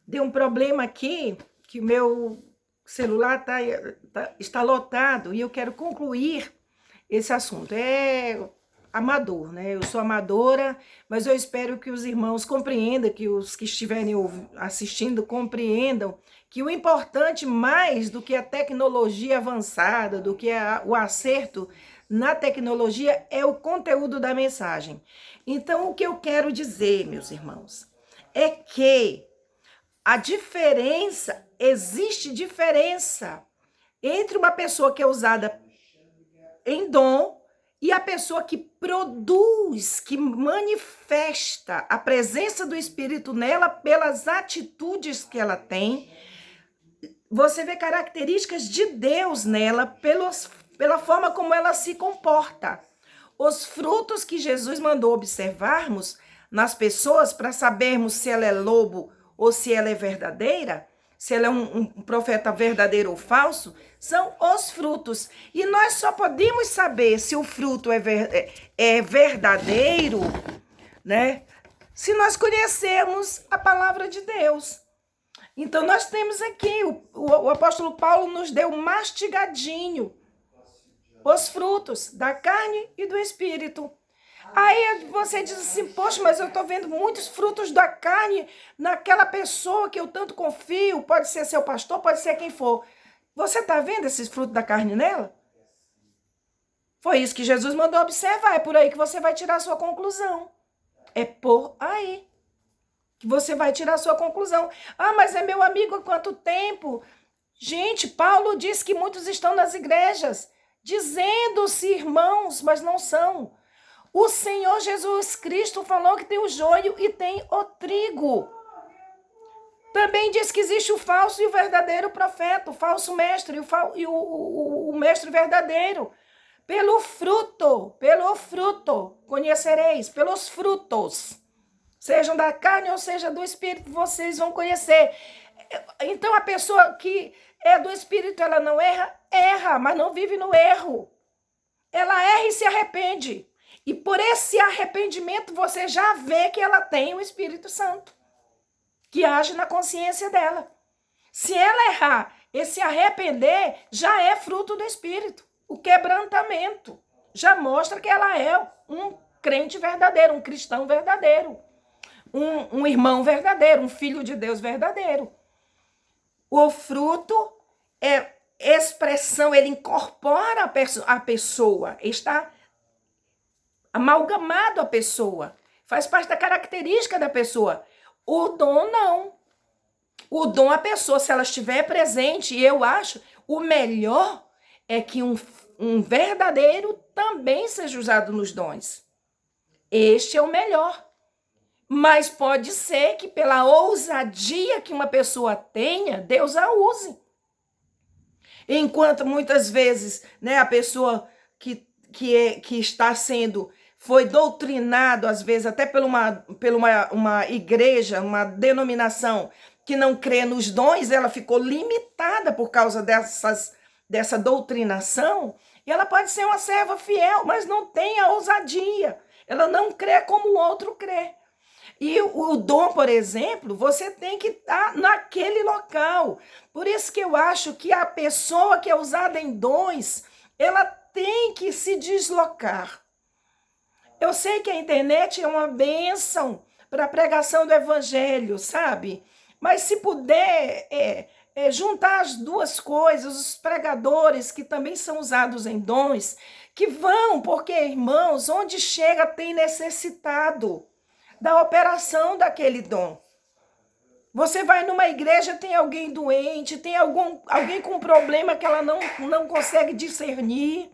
Deu um problema aqui, que o meu celular está lotado e eu quero concluir esse assunto. É amador, né? Eu sou amadora, mas eu espero que os irmãos compreendam, que os que estiverem assistindo compreendam que o importante, mais do que a tecnologia avançada, do que o acerto na tecnologia, é o conteúdo da mensagem. Então, o que eu quero dizer, meus irmãos, é que existe diferença entre uma pessoa que é usada em dom e a pessoa que produz, que manifesta a presença do Espírito nela pelas atitudes que ela tem. Você vê características de Deus nela pela forma como ela se comporta. Os frutos que Jesus mandou observarmos nas pessoas para sabermos se ela é lobo ou se ela é verdadeira, se ela é um profeta verdadeiro ou falso, são os frutos. E nós só podemos saber se o fruto é verdadeiro, né? Se nós conhecermos a palavra de Deus. Então, nós temos aqui, o apóstolo Paulo nos deu mastigadinho os frutos da carne e do espírito. Aí você diz assim, poxa, mas eu estou vendo muitos frutos da carne naquela pessoa que eu tanto confio, pode ser seu pastor, pode ser quem for. Você está vendo esses frutos da carne nela? Foi isso que Jesus mandou observar, é por aí que você vai tirar a sua conclusão. É por aí que você vai tirar a sua conclusão. Ah, mas é meu amigo há quanto tempo? Gente, Paulo diz que muitos estão nas igrejas, dizendo-se irmãos, mas não são. O Senhor Jesus Cristo falou que tem o joio e tem o trigo. Também diz que existe o falso e o verdadeiro profeta, o falso mestre e o mestre verdadeiro. Pelo fruto, conhecereis, pelos frutos. Sejam da carne ou seja do espírito, vocês vão conhecer. Então, a pessoa que é do espírito, ela não erra, mas não vive no erro. Ela erra e se arrepende. E por esse arrependimento, você já vê que ela tem o Espírito Santo, que age na consciência dela. Se ela errar e se arrepender, já é fruto do Espírito. O quebrantamento já mostra que ela é um crente verdadeiro, um cristão verdadeiro, um irmão verdadeiro, um filho de Deus verdadeiro. O fruto é expressão, ele incorpora a pessoa, está amalgamado a pessoa, faz parte da característica da pessoa. O dom não. O dom, a pessoa, se ela estiver presente, e eu acho, o melhor é que um verdadeiro também seja usado nos dons. Este é o melhor. Mas pode ser que pela ousadia que uma pessoa tenha, Deus a use. Enquanto muitas vezes, né, a pessoa que está sendo, foi doutrinado, às vezes, até por uma igreja, uma denominação que não crê nos dons, ela ficou limitada por causa dessa doutrinação, e ela pode ser uma serva fiel, mas não tem a ousadia. Ela não crê como o outro crê. E o dom, por exemplo, você tem que estar naquele local. Por isso que eu acho que a pessoa que é usada em dons, ela tem que se deslocar. Eu sei que a internet é uma bênção para a pregação do evangelho, sabe? Mas se puder juntar as duas coisas, os pregadores que também são usados em dons, que vão, porque, irmãos, onde chega tem necessitado da operação daquele dom. Você vai numa igreja, tem alguém doente, tem alguém com um problema que ela não consegue discernir,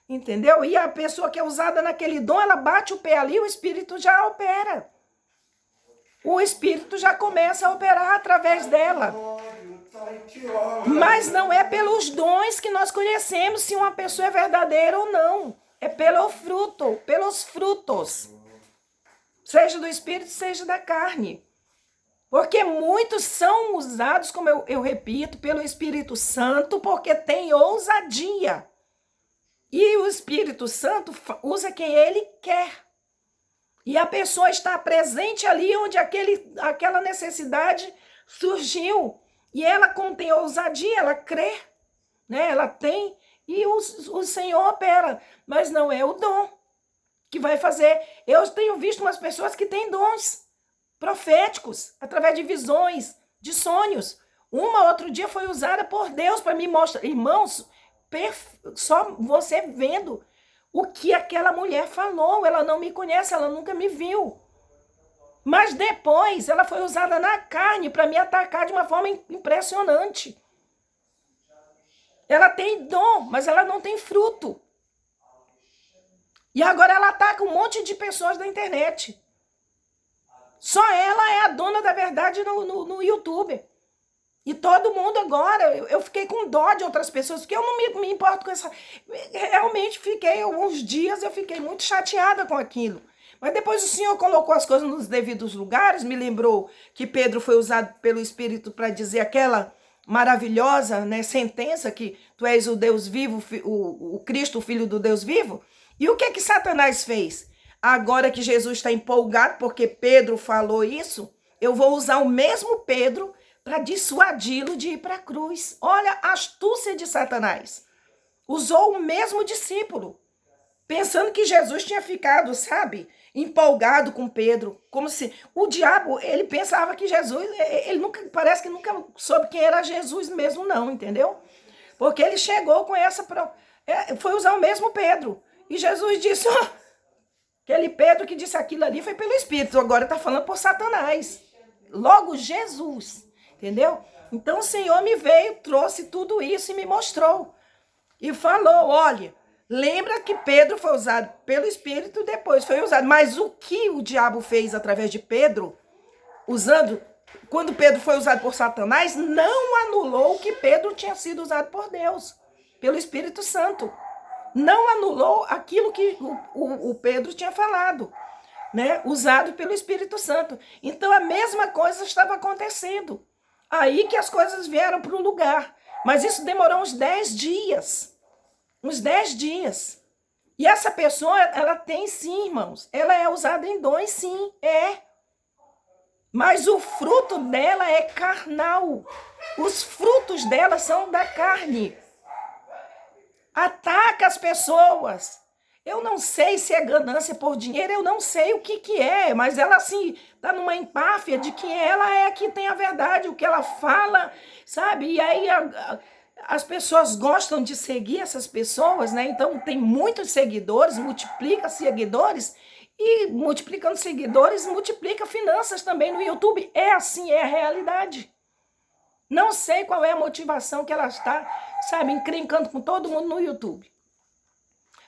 entendeu? E a pessoa que é usada naquele dom, ela bate o pé ali, o Espírito já opera. O Espírito já começa a operar através dela. Mas não é pelos dons que nós conhecemos se uma pessoa é verdadeira ou não. É pelo fruto, pelos frutos. Seja do Espírito, seja da carne. Porque muitos são usados, como eu repito, pelo Espírito Santo, porque tem ousadia. E o Espírito Santo usa quem ele quer. E a pessoa está presente ali onde aquela necessidade surgiu. E ela, como tem ousadia, ela crê, né? Ela tem, e o Senhor opera. Mas não é o dom que vai fazer. Eu tenho visto umas pessoas que têm dons proféticos, através de visões, de sonhos. Uma outro dia foi usada por Deus para me mostrar. Irmãos, só você vendo o que aquela mulher falou. Ela não me conhece, ela nunca me viu. Mas depois ela foi usada na carne para me atacar de uma forma impressionante. Ela tem dom, mas ela não tem fruto. E agora ela ataca um monte de pessoas da internet. Só ela é a dona da verdade no YouTube. E todo mundo agora, eu fiquei com dó de outras pessoas, porque eu não me importo com essa... Realmente fiquei, alguns dias eu fiquei muito chateada com aquilo. Mas depois o Senhor colocou as coisas nos devidos lugares, me lembrou que Pedro foi usado pelo Espírito para dizer aquela maravilhosa, né, sentença que tu és o Deus vivo, o Cristo, o Filho do Deus vivo. E o que Satanás fez? Agora que Jesus está empolgado porque Pedro falou isso, eu vou usar o mesmo Pedro para dissuadi-lo de ir para a cruz. Olha a astúcia de Satanás. Usou o mesmo discípulo, pensando que Jesus tinha ficado, sabe, empolgado com Pedro, como se o diabo, ele pensava que Jesus, ele nunca, parece que nunca soube quem era Jesus mesmo não, entendeu? Porque ele chegou com essa, foi usar o mesmo Pedro. E Jesus disse, ó, aquele Pedro que disse aquilo ali foi pelo Espírito, agora está falando por Satanás. Logo Jesus, entendeu? Então o Senhor me veio, trouxe tudo isso e me mostrou. E falou, olha, lembra que Pedro foi usado pelo Espírito, depois foi usado. Mas o que o diabo fez através de Pedro, usando, quando Pedro foi usado por Satanás, não anulou o que Pedro tinha sido usado por Deus, pelo Espírito Santo. Não anulou aquilo que o Pedro tinha falado, né? Usado pelo Espírito Santo. Então a mesma coisa estava acontecendo. Aí que as coisas vieram para o lugar. Mas isso demorou uns 10 dias. Uns 10 dias. E essa pessoa, ela tem sim, irmãos. Ela é usada em dons, sim, é. Mas o fruto dela é carnal. Os frutos dela são da carne. Ataca as pessoas. Eu não sei se é ganância por dinheiro, eu não sei o que é, mas ela assim tá numa empáfia de que ela é a que tem a verdade, o que ela fala, sabe? E aí as pessoas gostam de seguir essas pessoas, né? Então tem muitos seguidores, multiplica seguidores e multiplicando seguidores, multiplica finanças também no YouTube. É assim, é a realidade. Não sei qual é a motivação que ela está, sabe, encrencando com todo mundo no YouTube.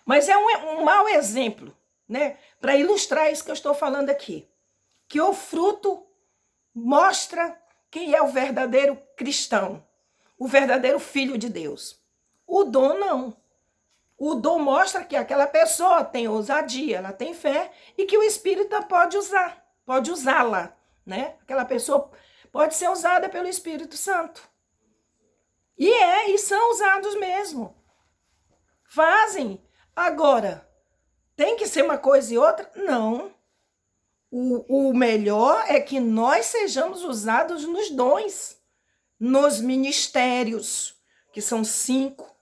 Mas é um mau exemplo, né? Para ilustrar isso que eu estou falando aqui. Que o fruto mostra quem é o verdadeiro cristão, o verdadeiro filho de Deus. O dom não. O dom mostra que aquela pessoa tem ousadia, ela tem fé e que o Espírito pode usar, pode usá-la, né? Aquela pessoa pode ser usada pelo Espírito Santo. E são usados mesmo. Fazem. Agora, tem que ser uma coisa e outra? Não. O melhor é que nós sejamos usados nos dons, nos ministérios, que são 5,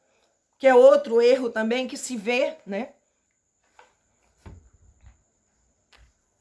que é outro erro também que se vê, né?